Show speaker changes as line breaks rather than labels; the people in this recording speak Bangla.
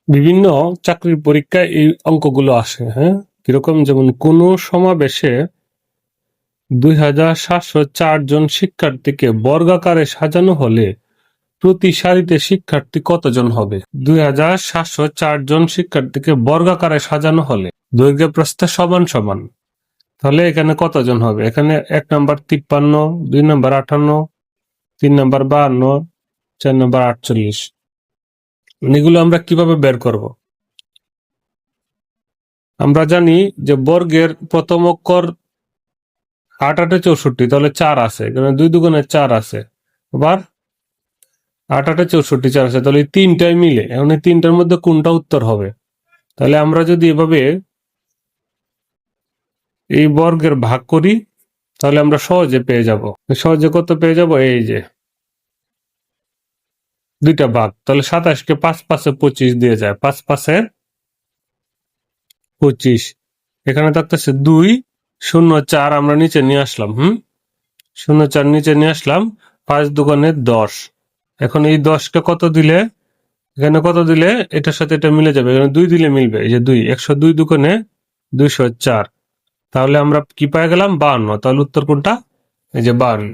বিভিন্ন চাকরির পরীক্ষায় এই অঙ্কগুলো আসে। হ্যাঁ, কিরকম? যেমন কোন সমাবেশে 2704 জন শিক্ষার্থীকে বর্গাকারে সাজানো হলে প্রতি সারিতে শিক্ষার্থী কতজন হবে? 2704 জন শিক্ষার্থীকে বর্গাকারে সাজানো হলে দৈর্ঘ্য প্রস্থে সমান সমান, তাহলে এখানে কতজন হবে? এখানে 1 নাম্বার 53, 2 নাম্বার 58, 3 নাম্বার 52, 4 নাম্বার 48। এগুলো আমরা কিভাবে বের করব? আমরা জানি যে বর্গের প্রথম অক্ষর 8 8 64, তাহলে 4 আছে, এখানে 2 দুগুণে 4 আছে, আবার 8 8 64 4 আছে, তাহলে এই তিনটাই মিলে। এখন এই তিনটার মধ্যে কোনটা উত্তর হবে? তাহলে আমরা যদি এভাবে এই বর্গের ভাগ করি তাহলে আমরা সহজে পেয়ে যাব। সহজে কত পেয়ে যাব? এই যে দুইটা ভাগ, তাহলে 27 কে 5 5 25 দিয়ে যায়, 5 5 25। এখানে থাকতেছে 2 0 4, আমরা নিচে নিয়ে আসলাম। 0 4 নিচে নিয়ে আসলাম, 5 দুগুণে 10। এখন এই 10 কে কত দিলে, এখানে কত দিলে এটার সাথে এটা মিলে যাবে? এখানে 2 দিলে মিলবে, এই যে 2, 102 দুগুণে 204। তাহলে আমরা কি পেয়ে গেলাম? 52। তাহলে উত্তর কোনটা? এই যে 52।